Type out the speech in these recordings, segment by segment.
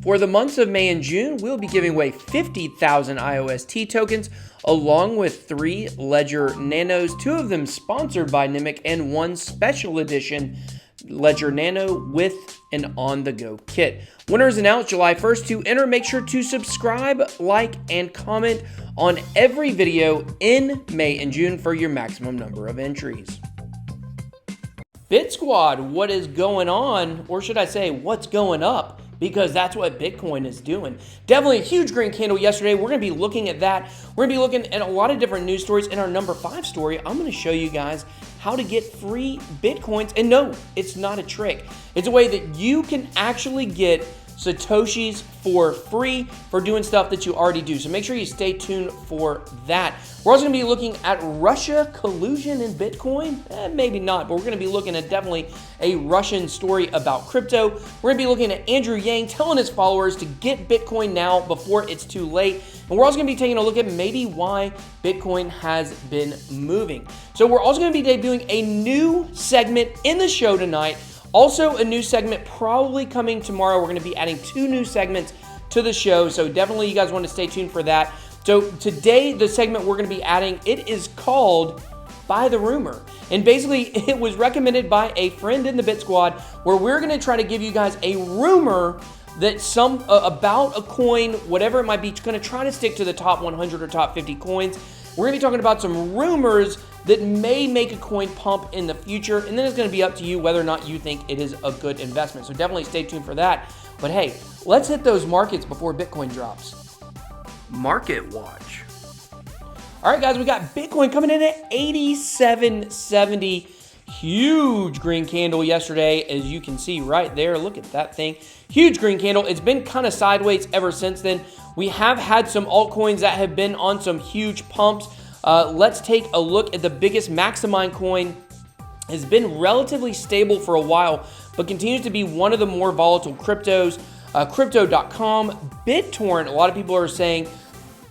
For the months of May and June, we'll be giving away 50,000 IOST tokens along with 3 Ledger Nanos, 2 of them sponsored by Nimic, and 1 special edition Ledger Nano with an on-the-go kit. Winners announced July 1st. To enter, make sure to subscribe, like, and comment on every video in May and June for your maximum number of entries. Bit Squad, what is going on? Or should I say, what's going up? Because that's what Bitcoin is doing. Definitely a huge green candle yesterday. We're going to be looking at that. We're going to be looking at a lot of different news stories. In our number 5 story, I'm going to show you guys how to get free Bitcoins. And no, it's not a trick. It's a way that you can actually get Satoshis for free for doing stuff that you already do. So make sure you stay tuned for that. We're also going to be looking at Russia collusion in Bitcoin. Maybe not, but we're going to be looking at definitely a Russian story about crypto. We're going to be looking at Andrew Yang telling his followers to get Bitcoin now before it's too late. And we're also going to be taking a look at maybe why Bitcoin has been moving. So we're also going to be debuting a new segment in the show tonight. Also, a new segment probably coming tomorrow. We're going to be adding 2 new segments to the show, so definitely you guys want to stay tuned for that. So today, the segment we're going to be adding, it is called Buy the Rumor. And basically, it was recommended by a friend in the Bit Squad, where we're going to try to give you guys a rumor that about a coin, whatever it might be, going to try to stick to the top 100 or top 50 coins. We're going to be talking about some rumors that may make a coin pump in the future, and then it's going to be up to you whether or not you think it is a good investment. So definitely stay tuned for that. But hey, let's hit those markets before Bitcoin drops. Market Watch. All right, guys, we got Bitcoin coming in at 87.70. Huge green candle yesterday, as you can see right there. Look at that thing. Huge green candle. It's been kind of sideways ever since then. We have had some altcoins that have been on some huge pumps. Let's take a look at the biggest Maximind coin. Has been relatively stable for a while, but continues to be one of the more volatile cryptos. Crypto.com, BitTorrent, a lot of people are saying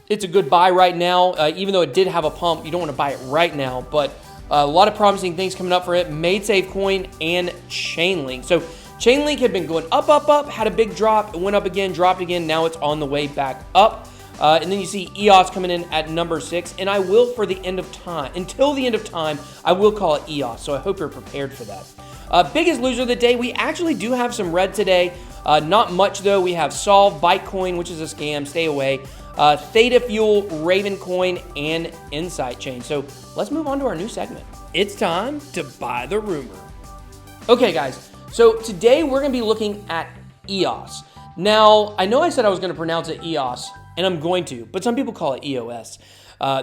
it's a good buy right now, even though it did have a pump. You don't want to buy it right now, but a lot of promising things coming up for it. MadeSafe Coin and Chainlink. So Chainlink had been going up, had a big drop, it went up again, dropped again, now it's on the way back up. And then you see EOS coming in at number 6, and I will for the end of time, until the end of time, I will call it EOS, so I hope you're prepared for that. Biggest loser of the day, we actually do have some red today. Not much though. We have Solve, Bytecoin, which is a scam, stay away. Theta Fuel, Ravencoin, and Insight Chain. So let's move on to our new segment. It's time to buy the rumor. Okay, guys. So today we're going to be looking at EOS. Now, I know I said I was going to pronounce it EOS, and I'm going to, but some people call it EOS.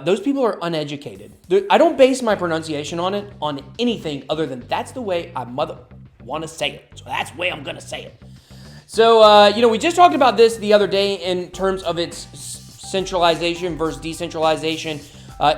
Those people are uneducated. I don't base my pronunciation on it, on anything other than that's the way I want to say it. So that's the way I'm going to say it. So, we just talked about this the other day in terms of its centralization versus decentralization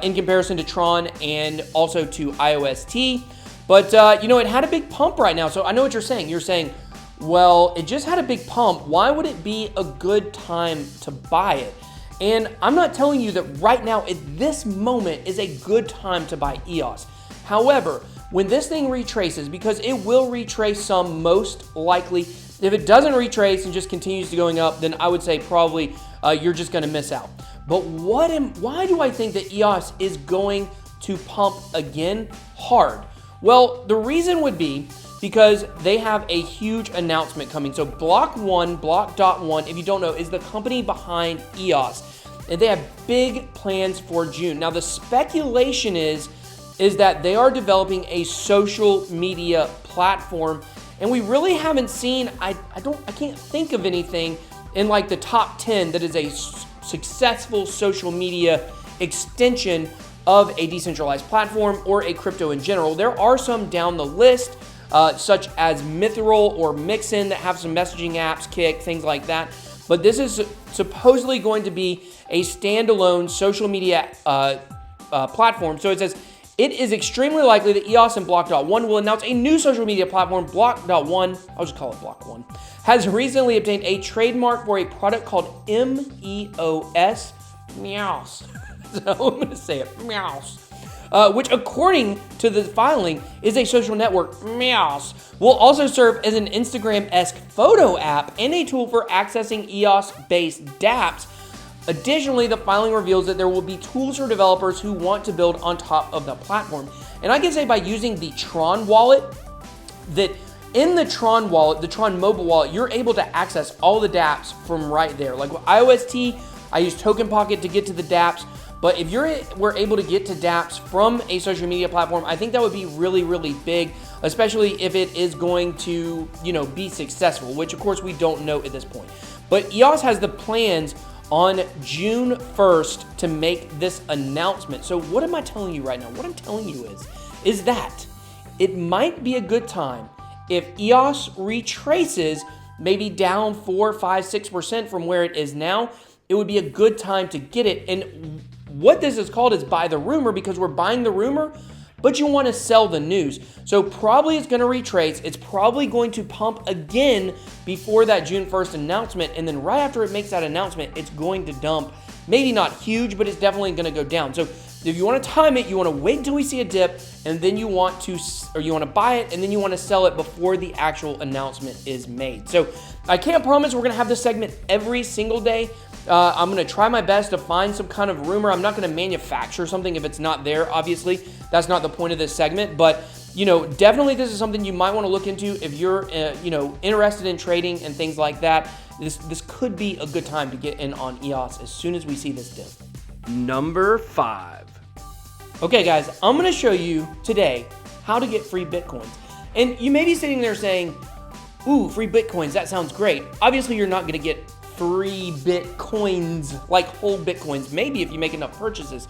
in comparison to Tron and also to IOST. But, it had a big pump right now. So I know what you're saying. You're saying, well, it just had a big pump. Why would it be a good time to buy it? And I'm not telling you that right now at this moment is a good time to buy EOS. However, when this thing retraces, because it will retrace some most likely, if it doesn't retrace and just continues to going up, then I would say probably you're just going to miss out. But why do I think that EOS is going to pump again hard? Well, the reason would be because they have a huge announcement coming. So Block.1, if you don't know, is the company behind EOS. And they have big plans for June. Now, the speculation is that they are developing a social media platform. And we really haven't seen, I can't think of anything in like the top 10 that is a successful social media extension of a decentralized platform or a crypto in general. There are some down the list, such as Mithril or Mixin that have some messaging apps, Kik, things like that. But this is supposedly going to be a standalone social media platform. So it says, it is extremely likely that EOS and Block.1 will announce a new social media platform. Block.1, I'll just call it Block1, has recently obtained a trademark for a product called MEOS. Meows. So I'm going to say it. Meows. which according to the filing is a social network, EOS, will also serve as an Instagram-esque photo app and a tool for accessing EOS-based dApps. Additionally, the filing reveals that there will be tools for developers who want to build on top of the platform. And I can say by using the Tron wallet, that in the Tron wallet, the Tron mobile wallet, you're able to access all the dApps from right there. Like with IOST, I use Token Pocket to get to the dApps. But if we're able to get to dApps from a social media platform, I think that would be really, really big, especially if it is going to, be successful, which of course we don't know at this point. But EOS has the plans on June 1st to make this announcement. So what am I telling you right now? What I'm telling you is that it might be a good time if EOS retraces maybe down 4, 5, 6% from where it is now. It would be a good time to get it. And what this is called is buy the rumor, because we're buying the rumor, but you want to sell the news. So probably it's going to retrace. It's probably going to pump again before that June 1st announcement. And then right after it makes that announcement, it's going to dump. Maybe not huge, but it's definitely going to go down. So if you want to time it, you want to wait until we see a dip, and then you want to buy it, and then you want to sell it before the actual announcement is made. So I can't promise we're going to have this segment every single day. I'm going to try my best to find some kind of rumor. I'm not going to manufacture something if it's not there, obviously. That's not the point of this segment. But, definitely this is something you might want to look into if you're, interested in trading and things like that. This could be a good time to get in on EOS as soon as we see this dip. Number 5. Okay, guys, I'm going to show you today how to get free Bitcoins. And you may be sitting there saying, ooh, free Bitcoins, that sounds great. Obviously, you're not going to get free Bitcoins, like whole Bitcoins, maybe if you make enough purchases.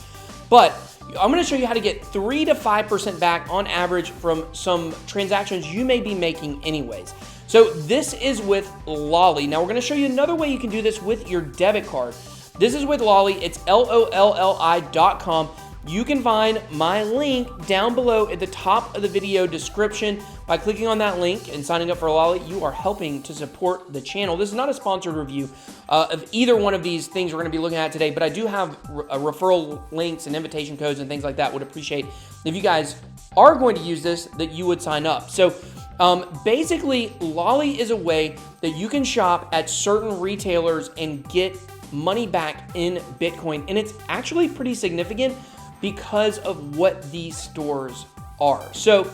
But I'm going to show you how to get 3 to 5% back on average from some transactions you may be making anyways. So this is with Lolli. Now we're going to show you another way you can do this with your debit card. This is with Lolli. It's LOLLI.com. You can find my link down below at the top of the video description. By clicking on that link and signing up for Lolli, you are helping to support the channel. This is not a sponsored review of either one of these things we're going to be looking at today, but I do have referral links and invitation codes and things like that. Would appreciate if you guys are going to use this, that you would sign up. So basically, Lolli is a way that you can shop at certain retailers and get money back in Bitcoin, and it's actually pretty significant because of what these stores are. So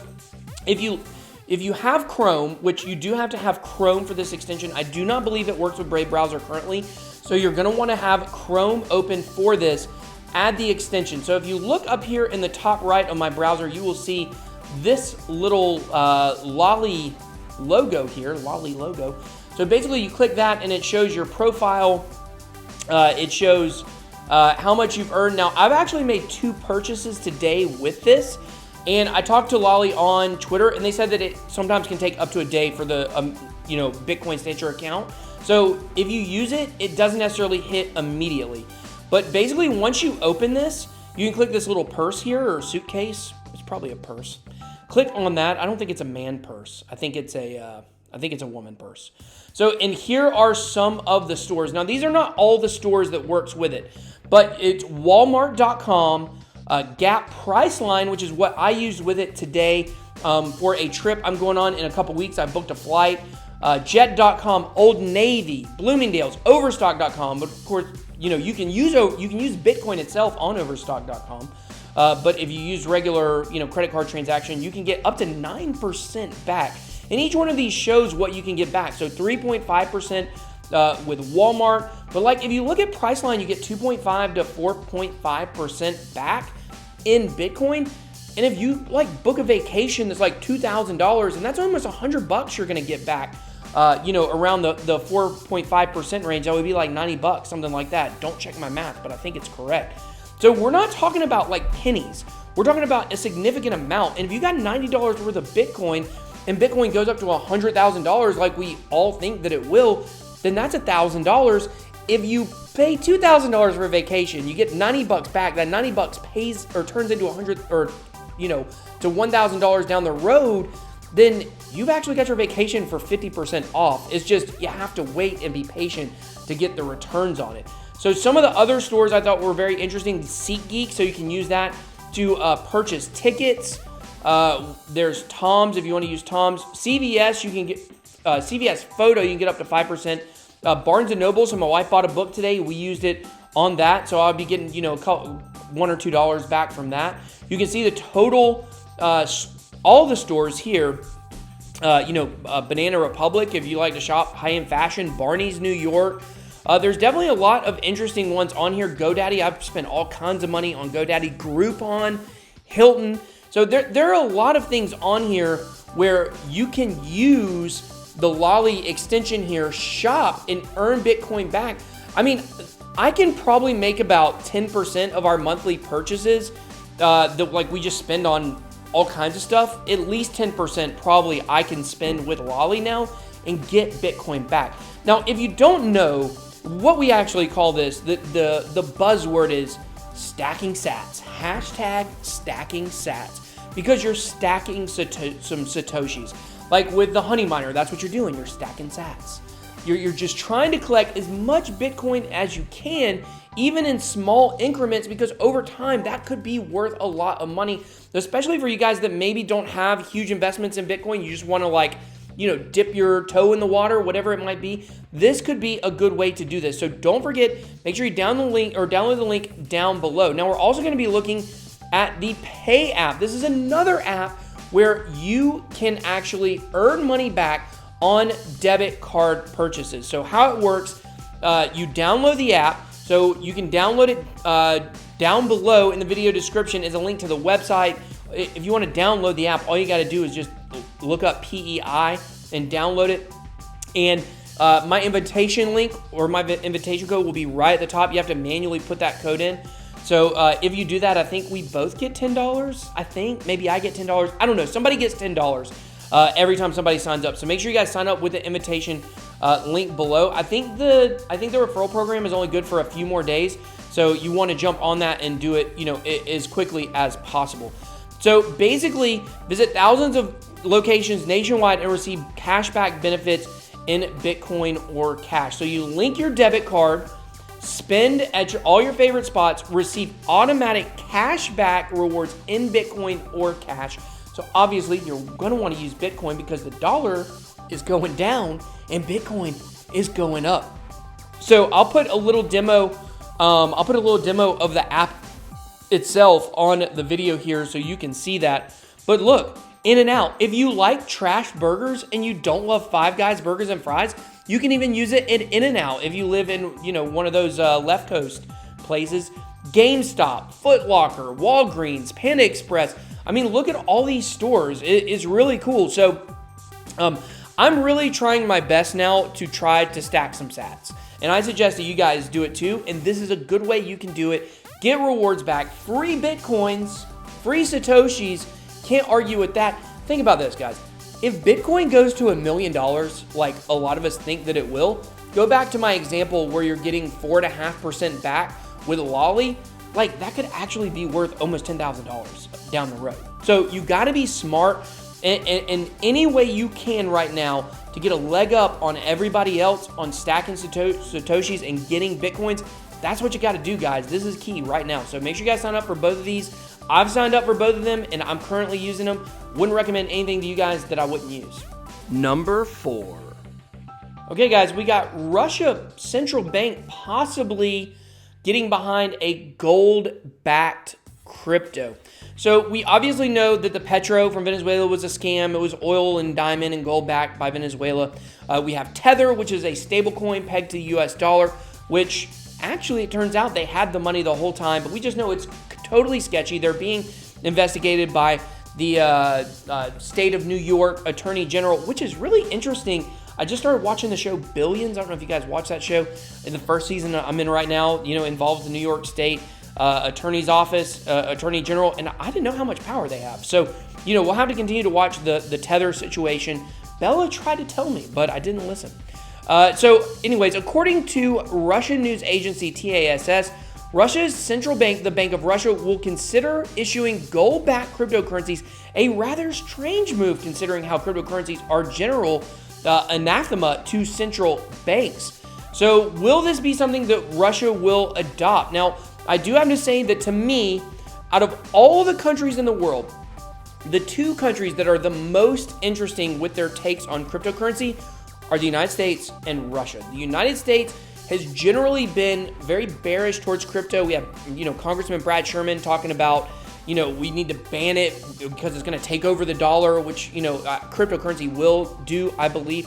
if you have Chrome, which you do have to have Chrome for this extension, I do not believe it works with Brave browser currently, so you're going to want to have Chrome open for this. Add the extension. So if you look up here in the top right of my browser, you will see this little Lolli logo here, Lolli logo. So basically you click that and it shows your profile. It shows how much you've earned. Now, I've actually made 2 purchases today with this, and I talked to Lolli on Twitter, and they said that it sometimes can take up to a day for the, Bitcoin Stitcher account. So if you use it, it doesn't necessarily hit immediately. But basically, once you open this, you can click this little purse here, or suitcase. It's probably a purse. Click on that. I don't think it's a man purse. I think it's a woman purse. So, and here are some of the stores. Now, these are not all the stores that works with it, but it's Walmart.com, Gap Priceline, which is what I used with it today for a trip I'm going on in a couple weeks. I booked a flight. Jet.com, Old Navy, Bloomingdale's, Overstock.com. But of course, you can use Bitcoin itself on Overstock.com. But if you use regular, credit card transaction, you can get up to 9% back. And each one of these shows what you can get back. So 3.5% with Walmart. But if you look at Priceline, you get 2.5 to 4.5% back in Bitcoin. And if you book a vacation that's like $2,000, and that's almost $100 you're going to get back, around the 4.5% range, that would be like $90, something like that. Don't check my math, but I think it's correct. So we're not talking about pennies. We're talking about a significant amount. And if you got $90 worth of Bitcoin, and Bitcoin goes up to $100,000 like we all think that it will, then that's $1,000. If you pay $2,000 for a vacation, you get $90 back. That $90 pays or turns into $100 or to $1,000 down the road. Then you've actually got your vacation for 50% off. It's just you have to wait and be patient to get the returns on it. So some of the other stores I thought were very interesting. SeatGeek, so you can use that to purchase tickets. There's Tom's if you want to use Tom's. CVS, you can get CVS Photo, you can get up to 5%. Barnes & Noble, so my wife bought a book today. We used it on that, so I'll be getting, $1 or $2 back from that. You can see the total, all the stores here. Banana Republic, if you like to shop high-end fashion. Barney's New York. There's definitely a lot of interesting ones on here. GoDaddy, I've spent all kinds of money on GoDaddy. Groupon, Hilton. So there are a lot of things on here where you can use the Lolly extension here, shop, and earn Bitcoin back. I mean, I can probably make about 10% of our monthly purchases that we just spend on all kinds of stuff. At least 10% probably I can spend with Lolly now and get Bitcoin back. Now, if you don't know what we actually call this, the buzzword is stacking sats. Hashtag stacking sats. Because you're stacking some Satoshis. Like with the Honey Miner, that's what you're doing. You're stacking sats. You're just trying to collect as much Bitcoin as you can, even in small increments, because over time, that could be worth a lot of money, especially for you guys that maybe don't have huge investments in Bitcoin. You just want to dip your toe in the water, whatever it might be. This could be a good way to do this. So don't forget, make sure you download the link down below. Now, we're also going to be looking at the Pay app. This is another app where you can actually earn money back on debit card purchases. So how it works, you download the app. So you can download it down below in the video description is a link to the website. If you want to download the app, all you got to do is just look up PEI and download it. And my invitation link or my invitation code will be right at the top. You have to manually put that code in. So if you do that, I think we both get $10. I think maybe I get $10. I don't know. Somebody gets $10 every time somebody signs up. So make sure you guys sign up with the invitation link below. I think the referral program is only good for a few more days. So you want to jump on that and do it, as quickly as possible. So basically, visit thousands of locations nationwide and receive cashback benefits in Bitcoin or cash. So you link your debit card, spend at all your favorite spots, receive automatic cashback rewards in Bitcoin or cash. So obviously you're going to want to use Bitcoin because the dollar is going down and Bitcoin is going up. So I'll put a little demo. Of the app itself on the video here so you can see that. But look, In-N-Out. If you like trash burgers and you don't love Five Guys burgers and fries, you can even use it in In-N-Out if you live in, one of those left coast places. GameStop, Foot Locker, Walgreens, Panda Express. I mean, look at all these stores. It's really cool. So I'm really trying my best now to try to stack some sats. And I suggest that you guys do it too. And this is a good way you can do it. Get rewards back, free Bitcoins, free Satoshis. Can't argue with that. Think about this, guys. If Bitcoin goes to $1 million, like a lot of us think that it will, go back to my example where you're getting 4.5% back with Lolly. Like, that could actually be worth almost $10,000 down the road. So you got to be smart and any way you can right now to get a leg up on everybody else on stacking Satoshis and getting Bitcoins. That's what you got to do, guys. This is key right now. So make sure you guys sign up for both of these. I've signed up for both of them and I'm currently using them. Wouldn't recommend anything to you guys that I wouldn't use. Number 4. Okay, guys, we got Russia Central Bank possibly getting behind a gold-backed crypto. So we obviously know that the petro from Venezuela was a scam. It was oil and diamond and gold backed by Venezuela. We have Tether, which is a stable coin pegged to the US dollar, which actually it turns out they had the money the whole time, but we just know it's totally sketchy. They're being investigated by the state of New York Attorney General, which is really interesting. I just started watching the show Billions. I don't know if you guys watch that show. In the first season I'm in right now, involves the New York State Attorney's Office, Attorney General, and I didn't know how much power they have. So, we'll have to continue to watch the Tether situation. Bella tried to tell me, but I didn't listen. So anyways, according to Russian news agency TASS, Russia's central bank, the Bank of Russia, will consider issuing gold-backed cryptocurrencies, a rather strange move considering how cryptocurrencies are general anathema to central banks. So will this be something that Russia will adopt? Now, I do have to say that to me, out of all the countries in the world, the two countries that are the most interesting with their takes on cryptocurrency are the United States and Russia. The United States has generally been very bearish towards crypto. We have, Congressman Brad Sherman talking about, we need to ban it because it's going to take over the dollar, which, cryptocurrency will do, I believe.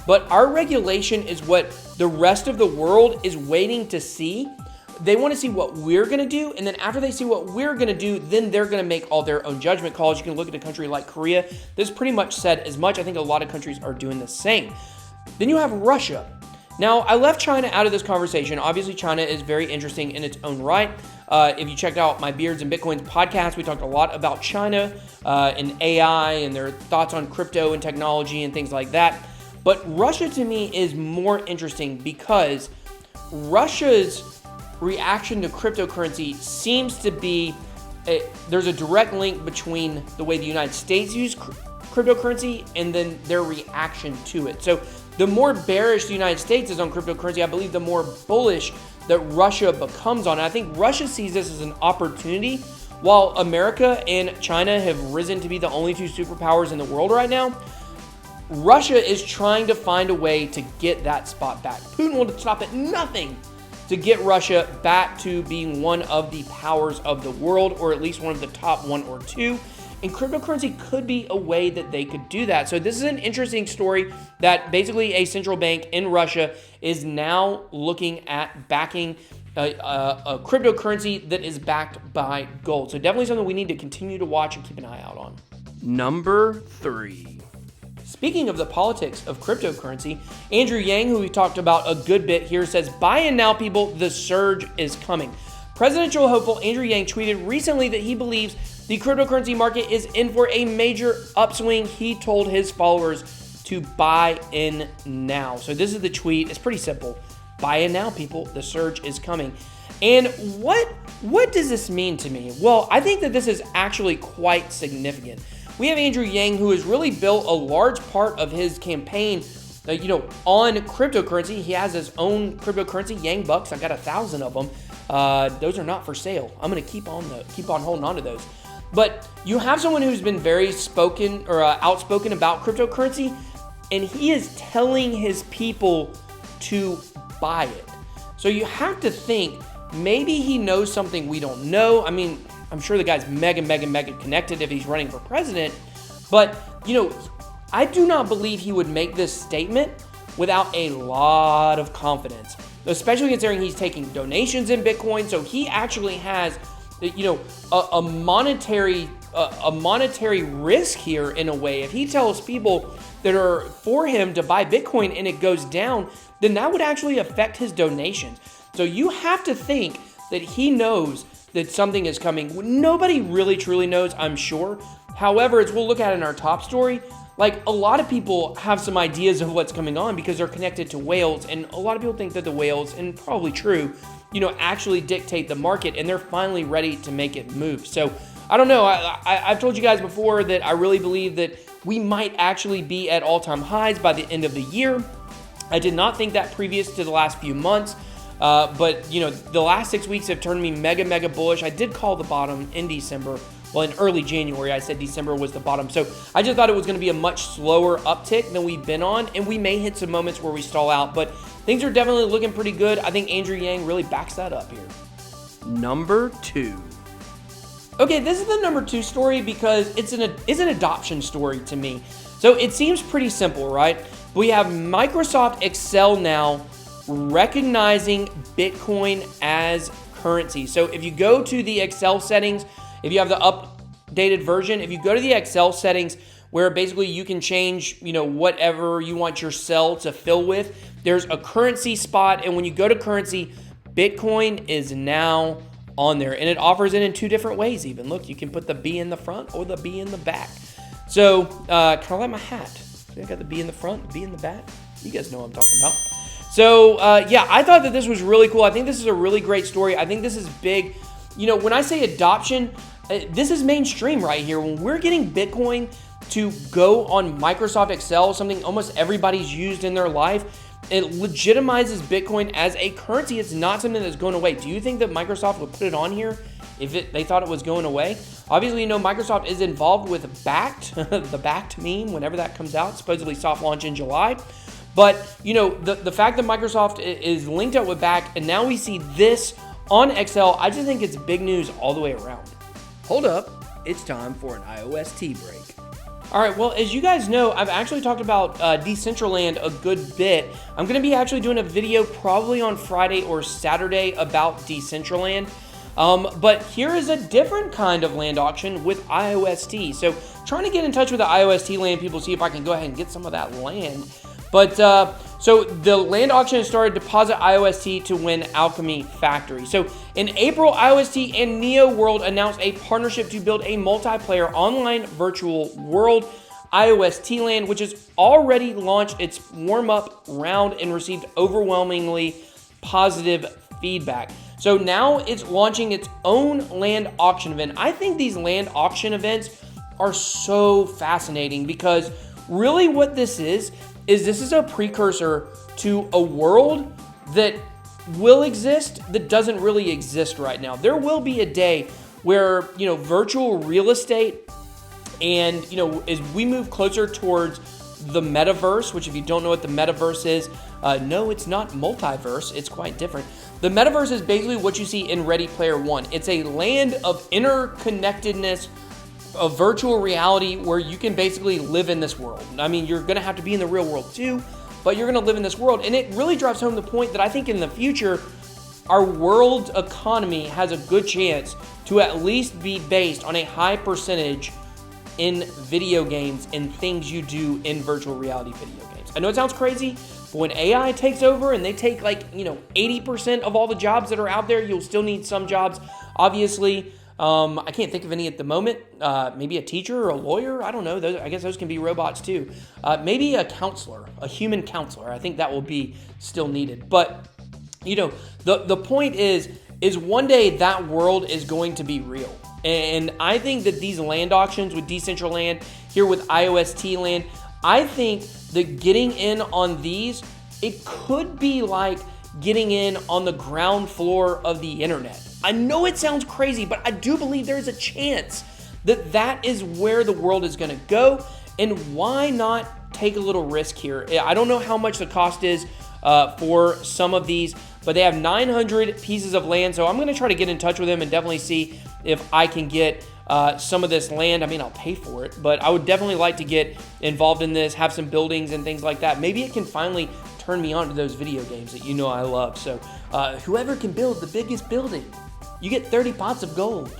But our regulation is what the rest of the world is waiting to see. They want to see what we're going to do, and then after they see what we're going to do, then they're going to make all their own judgment calls. You can look at a country like Korea. This pretty much said as much. I think a lot of countries are doing the same. Then you have Russia. Now, I left China out of this conversation. Obviously, China is very interesting in its own right. If you checked out my Beards and Bitcoins podcast, we talked a lot about China and AI and their thoughts on crypto and technology and things like that. But Russia, to me, is more interesting because Russia's reaction to cryptocurrency seems to be, there's a direct link between the way the United States use cryptocurrency and then their reaction to it. So the more bearish the United States is on cryptocurrency, I believe the more bullish that Russia becomes on it. I think Russia sees this as an opportunity. While America and China have risen to be the only two superpowers in the world right now, Russia is trying to find a way to get that spot back. Putin will stop at nothing to get Russia back to being one of the powers of the world, or at least one of the top one or two. And cryptocurrency could be a way that they could do that. So this is an interesting story that basically a central bank in Russia is now looking at backing a cryptocurrency that is backed by gold. So definitely something we need to continue to watch and keep an eye out on. Number 3. Speaking of the politics of cryptocurrency, Andrew Yang, who we talked about a good bit here, says, "Buy in now, people, the surge is coming." Presidential hopeful Andrew Yang tweeted recently that he believes the cryptocurrency market is in for a major upswing. He told his followers to buy in now. So this is the tweet. It's pretty simple. Buy in now, people. The surge is coming. And what does this mean to me? Well, I think that this is actually quite significant. We have Andrew Yang, who has really built a large part of his campaign, on cryptocurrency. He has his own cryptocurrency, Yang Bucks. I got 1,000 of them. Those are not for sale. I'm going to keep on holding on to those. But you have someone who's been very outspoken about cryptocurrency, and he is telling his people to buy it. So you have to think maybe he knows something we don't know. I mean, I'm sure the guy's mega connected if he's running for president. But, I do not believe he would make this statement without a lot of confidence, especially considering he's taking donations in Bitcoin. So he actually has, a monetary risk here in a way. If he tells people that are for him to buy Bitcoin and it goes down, then that would actually affect his donations. So you have to think that he knows that something is coming. Nobody really truly knows, I'm sure. However, as we'll look at in our top story, a lot of people have some ideas of what's coming on because they're connected to whales, and a lot of people think that the whales, and probably true, actually dictate the market, and they're finally ready to make it move. So I don't know. I've told you guys before that I really believe that we might actually be at all-time highs by the end of the year. I did not think that previous to the last few months. But the last 6 weeks have turned me mega bullish. I did call the bottom in December. Well, in early January, I said December was the bottom. So I just thought it was going to be a much slower uptick than we've been on, and we may hit some moments where we stall out, but things are definitely looking pretty good. I think Andrew Yang really backs that up here. Number 2. Okay, this is the number 2 story because it's an adoption story to me. So it seems pretty simple, right? We have Microsoft Excel now recognizing Bitcoin as currency. So if you go to the Excel settings, if you have the updated version, if you go to the Excel settings where basically you can change, whatever you want your cell to fill with, there's a currency spot. And when you go to currency, Bitcoin is now on there, and it offers it in 2 different ways even. Look, you can put the B in the front or the B in the back. So kind of like my hat. See, I got the B in the front, B in the back. You guys know what I'm talking about. So, I thought that this was really cool. I think this is a really great story. I think this is big. When I say adoption, this is mainstream right here. When we're getting Bitcoin to go on Microsoft Excel, something almost everybody's used in their life, it legitimizes Bitcoin as a currency. It's not something that's going away. Do you think that Microsoft would put it on here they thought it was going away. Obviously, Microsoft is involved with Backed, the Backed meme, whenever that comes out, supposedly soft launch in July. But, the fact that Microsoft is linked up with Backed, and now we see this on XL, I just think it's big news all the way around. Hold up, it's time for an IOST break. All right, well, as you guys know, I've actually talked about Decentraland a good bit. I'm going to be actually doing a video probably on Friday or Saturday about Decentraland. But here is a different kind of land auction with IOST. So trying to get in touch with the IOSTLand people, see if I can go ahead and get some of that land. But so the land auction has started. Deposit IOST to win Alchemy Factory. So in April, IOST and Neo World announced a partnership to build a multiplayer online virtual world, IOSTLand, which has already launched its warm-up round and received overwhelmingly positive feedback. So now it's launching its own land auction event. I think these land auction events are so fascinating because really what this is this is a precursor to a world that will exist that doesn't really exist right now. There will be a day where, virtual real estate and, as we move closer towards the metaverse, which if you don't know what the metaverse is, no, it's not multiverse. It's quite different. The metaverse is basically what you see in Ready Player One. It's a land of interconnectedness, a virtual reality where you can basically live in this world. I mean, you're going to have to be in the real world too, but you're going to live in this world. And it really drives home the point that I think in the future, our world economy has a good chance to at least be based on a high percentage in video games and things you do in virtual reality video games. I know it sounds crazy, but when AI takes over and they take 80% of all the jobs that are out there, you'll still need some jobs. Obviously, I can't think of any at the moment. Maybe a teacher or a lawyer. I don't know. I guess those can be robots too. Maybe a counselor, a human counselor. I think that will be still needed. But, the point is one day that world is going to be real. And I think that these land auctions with Decentraland, here with IOSTLand, I think that getting in on these, it could be like getting in on the ground floor of the internet. I know it sounds crazy, but I do believe there's a chance that that is where the world is going to go. And why not take a little risk here? I don't know how much the cost is for some of these, but they have 900 pieces of land. So I'm going to try to get in touch with them and definitely see if I can get some of this land. I mean, I'll pay for it, but I would definitely like to get involved in this, have some buildings and things like that. Maybe it can finally turn me on to those video games that I love. So whoever can build the biggest building, you get 30 pots of gold.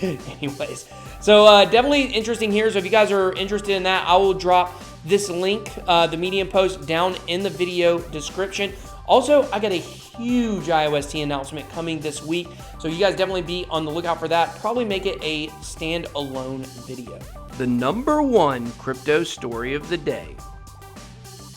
Anyways, so definitely interesting here. So if you guys are interested in that, I will drop this link, the Medium post, down in the video description. Also, I got a huge IOST announcement coming this week, so you guys definitely be on the lookout for that. Probably make it a standalone video. The number one crypto story of the day.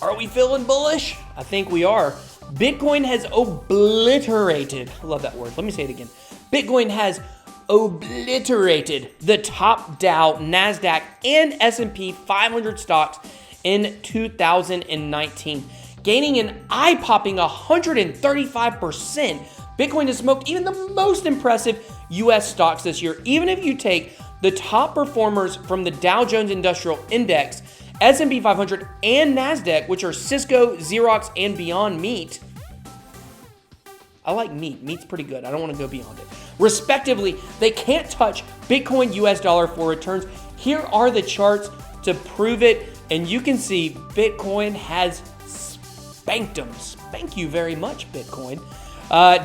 Are we feeling bullish? I think we are. Bitcoin has obliterated, I love that word, let me say it again. Bitcoin has obliterated the top Dow, NASDAQ, and S&P 500 stocks in 2019, gaining an eye-popping 135%. Bitcoin has smoked even the most impressive U.S. stocks this year. Even if you take the top performers from the Dow Jones Industrial Index, S&P 500, and NASDAQ, which are Cisco, Xerox, and Beyond Meat. I like meat. Meat's pretty good. I don't want to go beyond it. Respectively, they can't touch Bitcoin US dollar for returns. Here are the charts to prove it, and you can see Bitcoin has spanked them. Spank you very much, Bitcoin.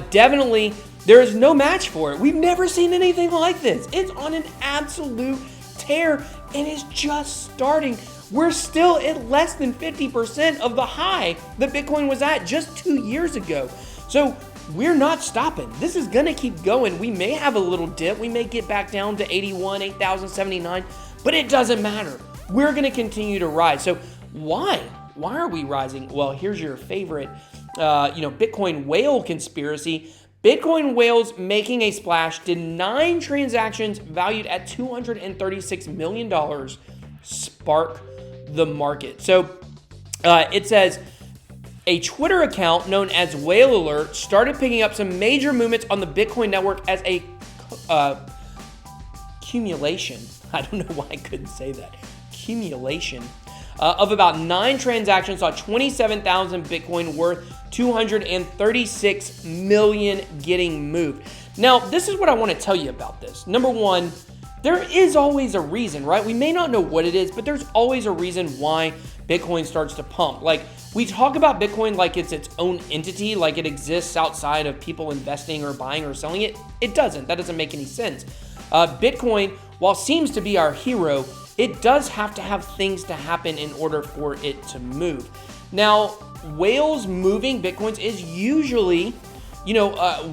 Definitely, there is no match for it. We've never seen anything like this. It's on an absolute tear, and it's just starting. We're still at less than 50% of the high that Bitcoin was at just 2 years ago. So we're not stopping. This is going to keep going. We may have a little dip. We may get back down to 81, 8,079, but it doesn't matter. We're going to continue to rise. So why? Why are we rising? Well, here's your favorite, Bitcoin whale conspiracy. Bitcoin whales making a splash did 9 transactions valued at $236 million spark the market. So it says a Twitter account known as Whale Alert started picking up some major movements on the Bitcoin network as a accumulation. I don't know why I couldn't say that. Accumulation of about 9 transactions saw 27,000 Bitcoin worth 236 million getting moved. Now, this is what I want to tell you about this. Number one, there is always a reason, right? We may not know what it is, but there's always a reason why Bitcoin starts to pump. Like, we talk about Bitcoin like it's its own entity, like it exists outside of people investing or buying or selling it. It doesn't. That doesn't make any sense. Bitcoin, while seems to be our hero, it does have to have things to happen in order for it to move. Now, whales moving Bitcoins is usually,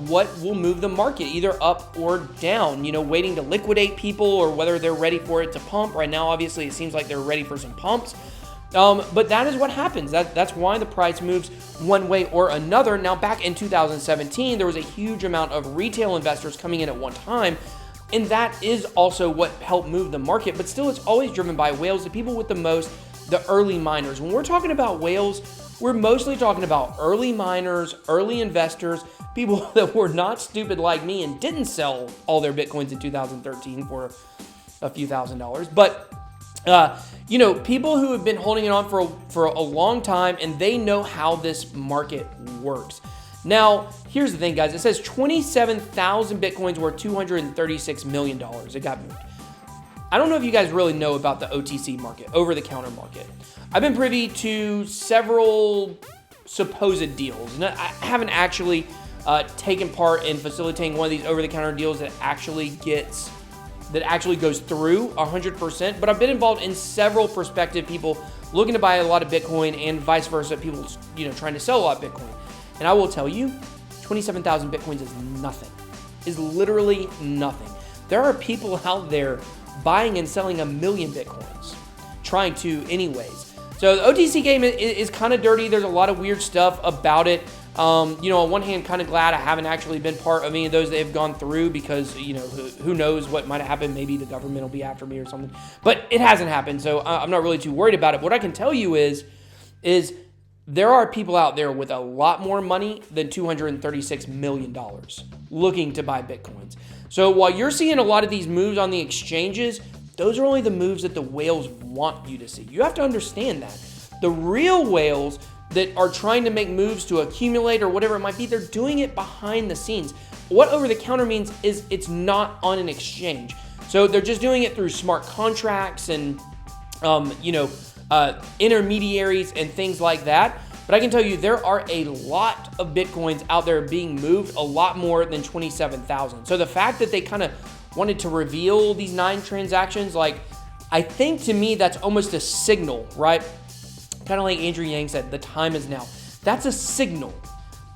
what will move the market, either up or down, waiting to liquidate people or whether they're ready for it to pump. Right now, obviously, it seems like they're ready for some pumps. But that is what happens. That's why the price moves one way or another. Now, back in 2017, there was a huge amount of retail investors coming in at one time, and that is also what helped move the market. But still, it's always driven by whales, the people with the most, the early miners. When we're talking about whales, we're mostly talking about early miners, early investors, people that were not stupid like me and didn't sell all their Bitcoins in 2013 for a few $1,000s. But people who have been holding it on for a long time, and they know how this market works. Now, here's the thing, guys. It says 27,000 Bitcoins worth $236 million. It got moved. I don't know if you guys really know about the OTC market, over-the-counter market. I've been privy to several supposed deals, and I haven't actually taken part in facilitating one of these over-the-counter deals that actually goes through 100%, but I've been involved in several prospective people looking to buy a lot of Bitcoin and vice versa, people trying to sell a lot of Bitcoin. And I will tell you, 27,000 Bitcoins is nothing, is literally nothing. There are people out there buying and selling 1 million Bitcoins, trying to anyways. So the OTC game is kind of dirty. There's a lot of weird stuff about it. On one hand, kind of glad I haven't actually been part of any of those that have gone through because, who knows what might have happened. Maybe the government will be after me or something. But it hasn't happened, so I'm not really too worried about it. What I can tell you is there are people out there with a lot more money than $236 million looking to buy Bitcoins. So while you're seeing a lot of these moves on the exchanges, those are only the moves that the whales want you to see. You have to understand that. The real whales that are trying to make moves to accumulate or whatever it might be, they're doing it behind the scenes. What over-the-counter means is it's not on an exchange. So they're just doing it through smart contracts and, intermediaries and things like that. But I can tell you there are a lot of Bitcoins out there being moved, a lot more than 27,000. So the fact that they kind of wanted to reveal these 9 transactions, I think to me that's almost a signal, right? Kind of like Andrew Yang said, the time is now. That's a signal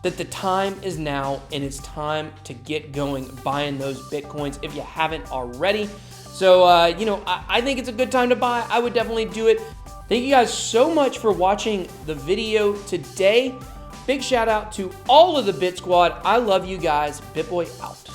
that the time is now and it's time to get going buying those Bitcoins if you haven't already. So, I think it's a good time to buy. I would definitely do it. Thank you guys so much for watching the video today. Big shout out to all of the Bit Squad. I love you guys. BitBoy out.